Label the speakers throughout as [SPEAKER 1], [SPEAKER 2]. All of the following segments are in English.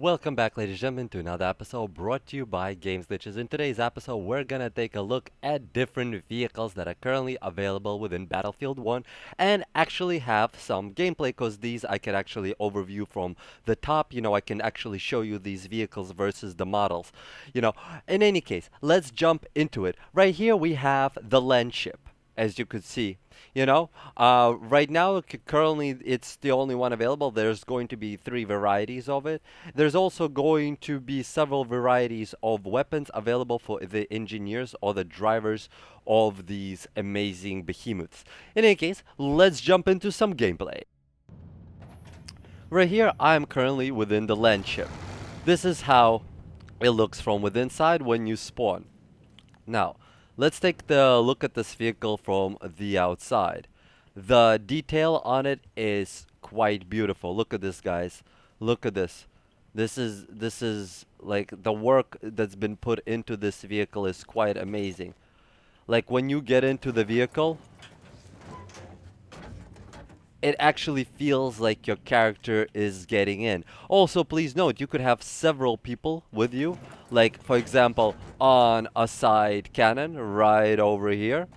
[SPEAKER 1] Welcome back, ladies and gentlemen, to another episode brought to you by Games Glitches. In today's episode, we're gonna take a look at different vehicles that are currently available within Battlefield 1 and actually have some gameplay, because these I can actually overview from the top. I can actually show you these vehicles versus the models. In any case, let's jump into it. Right here we have the Landship, as you could see. Right now, currently, it's the only one available. There's going to be three varieties of it. There's also going to be several varieties of weapons available for the engineers or the drivers of these amazing behemoths. In any case, let's jump into some gameplay. Right here, I'm currently within the Landship. This is how it looks from within side when you spawn. Now, let's take the look at this vehicle from the outside. The detail on it is quite beautiful. Look at this, guys. Look at this. This is like the work that's been put into this vehicle is quite amazing. Like when you get into the vehicle, it actually feels like your character is getting in. Also, please note, you could have several people with you. Like, for example, on a side cannon right over here.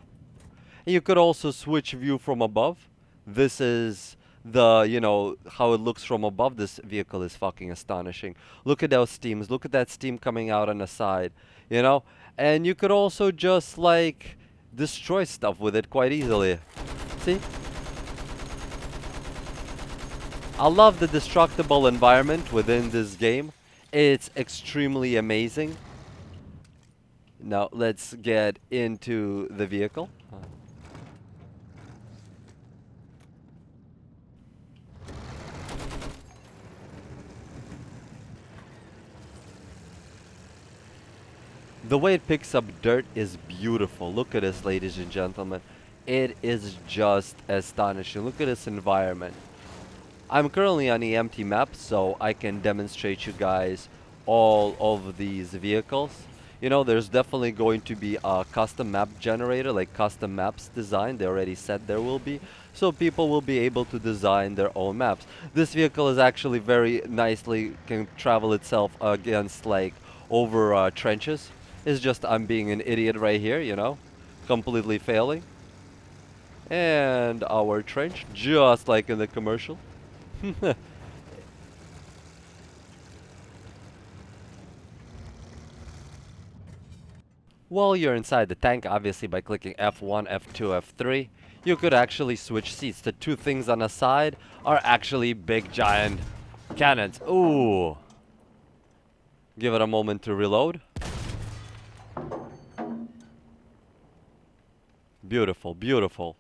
[SPEAKER 1] And you could also switch view from above. This is how it looks from above. This vehicle is fucking astonishing. Look at those steams. Look at that steam coming out on the side, And you could also just, like, destroy stuff with it quite easily. See? I love the destructible environment within this game. It's extremely amazing. Now let's get into the vehicle. The way it picks up dirt is beautiful. Look at this, ladies and gentlemen. It is just astonishing. Look at this environment. I'm currently on the empty map, so I can demonstrate you guys all of these vehicles. There's definitely going to be a custom map generator, like custom maps designed. They already said there will be, so people will be able to design their own maps. This vehicle is actually very nicely can travel itself against, like, over trenches. It's just I'm being an idiot right here, completely failing. And our trench, just like in the commercial. While you're inside the tank, obviously by clicking F1, F2, F3, you could actually switch seats. The two things on the side are actually big giant cannons. Ooh. Give it a moment to reload. Beautiful, beautiful.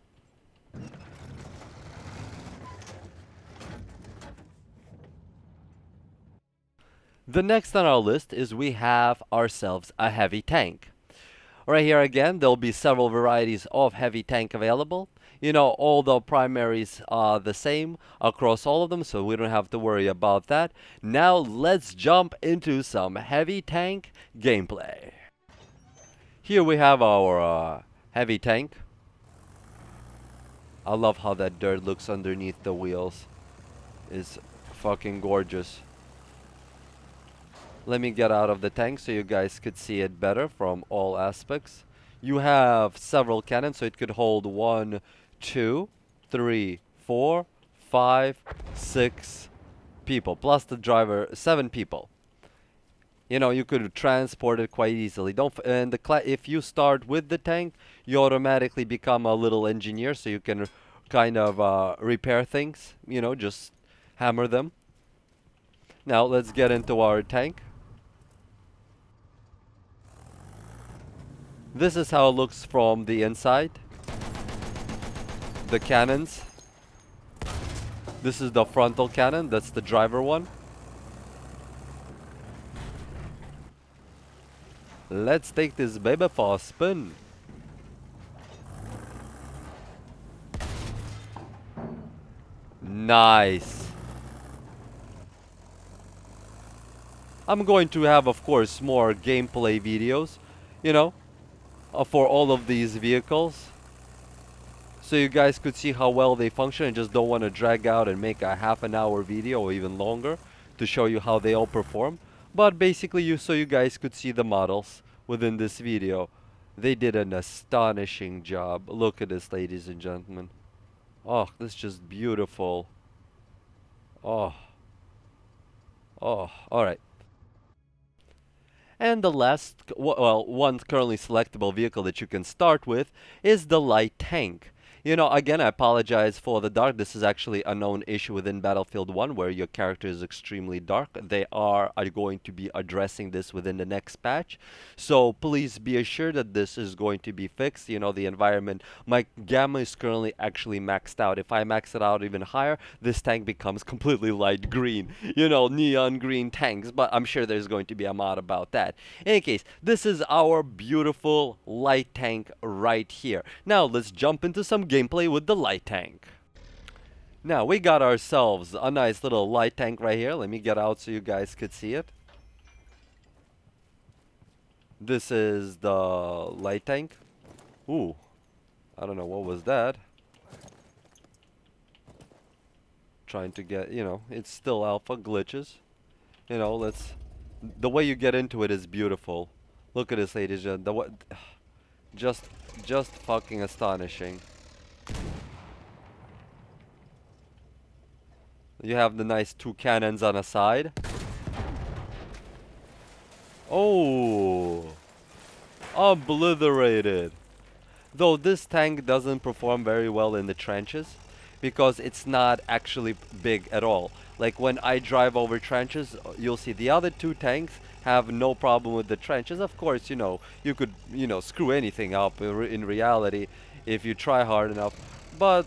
[SPEAKER 1] The next on our list is we have ourselves a heavy tank. Right here again, there'll be several varieties of heavy tank available. All the primaries are the same across all of them, so we don't have to worry about that. Now let's jump into some heavy tank gameplay. Here we have our heavy tank. I love how that dirt looks underneath the wheels. It's fucking gorgeous. Let me get out of the tank so you guys could see it better from all aspects. You have several cannons, so it could hold 1, 2, 3, 4, 5, 6 people, plus the driver, 7 people. You could transport it quite easily. If you start with the tank, you automatically become a little engineer, so you can kind of repair things. Just hammer them. Now let's get into our tank. This is how it looks from the inside. The cannons. This is the frontal cannon. That's the driver one. Let's take this baby for a spin. Nice. I'm going to have, of course, more gameplay videos, for all of these vehicles, so you guys could see how well they function and just don't want to drag out and make a half an hour video or even longer to show you how they all perform. But basically, so you guys could see the models within this video. They did an astonishing job. Look at this, ladies and gentlemen. Oh, this is just beautiful. Oh, oh, all right. And the last, well, one currently selectable vehicle that you can start with is the light tank. You know, again, I apologize for the dark. This is actually a known issue within Battlefield 1 where your character is extremely dark. They are going to be addressing this within the next patch. So please be assured that this is going to be fixed. You know, the environment, my gamma is currently actually maxed out. If I max it out even higher, this tank becomes completely light green. You know, neon green tanks. But I'm sure there's going to be a mod about that. In any case, this is our beautiful light tank right here. Now let's jump into some gameplay with the light tank. Now we got ourselves a nice little light tank right here. Let me get out so you guys could see it. This is the light tank. Ooh, I don't know what was that. Trying to get, you know, it's still alpha glitches. You know, the way you get into it is beautiful. Look at this, ladies and gentlemen. Just fucking astonishing. You have the nice two cannons on a side. Oh, obliterated. Though this tank doesn't perform very well in the trenches because it's not actually big at all. Like when I drive over trenches, you'll see the other two tanks have no problem with the trenches. Of course, you know, you could, you know, screw anything up in reality if you try hard enough. But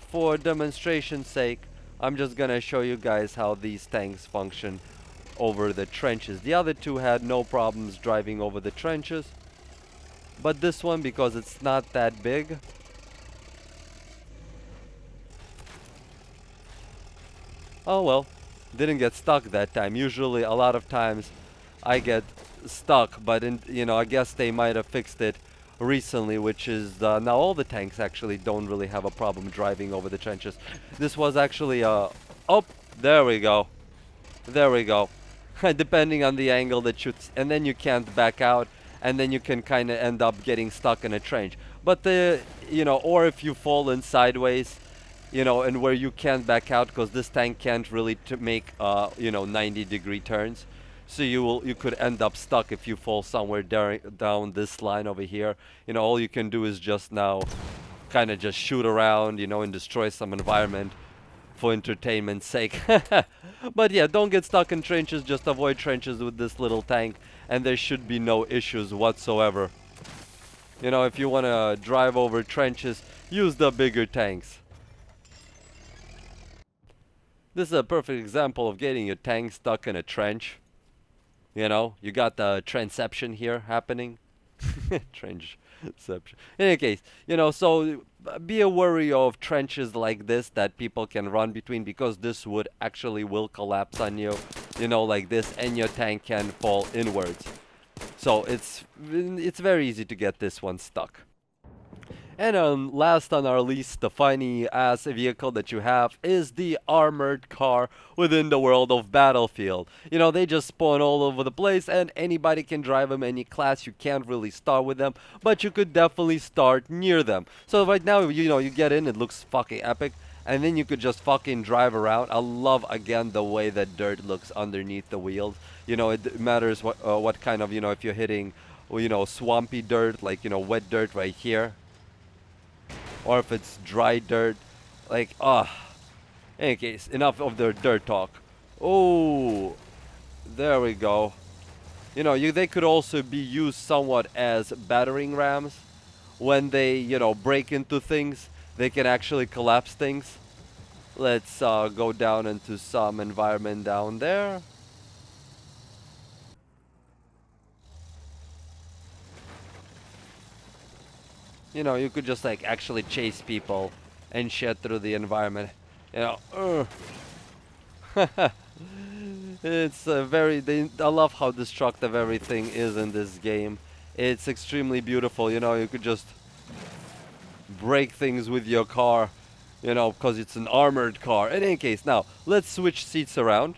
[SPEAKER 1] for demonstration's sake, I'm just gonna show you guys how these tanks function over the trenches. The other two had no problems driving over the trenches. But this one, because it's not that big, oh well, didn't get stuck that time. Usually a lot of times I get stuck, but you know, I guess they might have fixed it recently, which is now all the tanks actually don't really have a problem driving over the trenches. This was actually oh, there we go. There we go. Depending on the angle that you and then you can't back out, and then you can kind of end up getting stuck in a trench. But you know, or if you fall in sideways, you know, and where you can't back out because this tank can't really make you know, 90-degree turns. So you could end up stuck if you fall somewhere down this line over here. You know, all you can do is just now kind of just shoot around, you know, and destroy some environment for entertainment's sake. But yeah, don't get stuck in trenches. Just avoid trenches with this little tank, and there should be no issues whatsoever. You know, if you want to drive over trenches, use the bigger tanks. This is a perfect example of getting your tank stuck in a trench. You know, you got the transception here happening. Trenchception. In any case, you know, so be wary of trenches like this that people can run between, because this wood actually will collapse on you, you know, like this, and your tank can fall inwards. So it's very easy to get this one stuck. And last on our list, the funny ass vehicle that you have is the armored car within the world of Battlefield. You know, they just spawn all over the place and anybody can drive them, any class. You can't really start with them, but you could definitely start near them. So right now, you know, you get in, it looks fucking epic, and then you could just fucking drive around. I love, again, the way that dirt looks underneath the wheels. You know, it matters what kind of, you know, if you're hitting, you know, swampy dirt, like, you know, wet dirt right here, or if it's dry dirt, like, in any case, enough of the dirt talk. Oh, there we go. You know, they could also be used somewhat as battering rams. When they, you know, break into things, they can actually collapse things. Let's go down into some environment down there. You know, you could just like actually chase people and shit through the environment. You know, it's I love how destructive everything is in this game. It's extremely beautiful. You know, you could just break things with your car, you know, because it's an armored car. In any case, now let's switch seats around.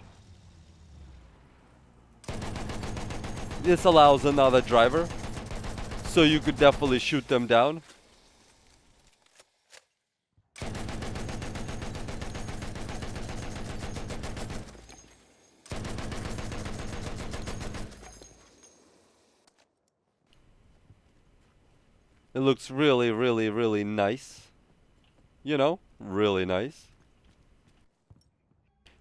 [SPEAKER 1] This allows another driver, so you could definitely shoot them down. It looks really, really, really nice. You know, really nice.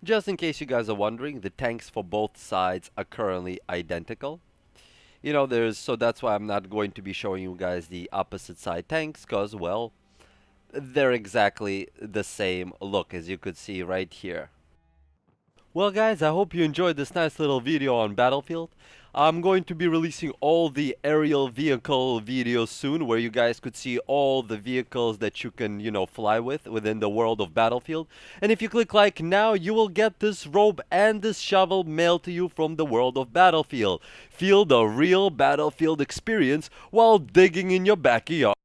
[SPEAKER 1] Just in case you guys are wondering, the tanks for both sides are currently identical. You know, so that's why I'm not going to be showing you guys the opposite side tanks, because, well, they're exactly the same look as you could see right here. Well guys, I hope you enjoyed this nice little video on Battlefield. I'm going to be releasing all the aerial vehicle videos soon, where you guys could see all the vehicles that you can, fly with within the world of Battlefield. And if you click like now, you will get this robe and this shovel mailed to you from the world of Battlefield. Feel the real Battlefield experience while digging in your backyard.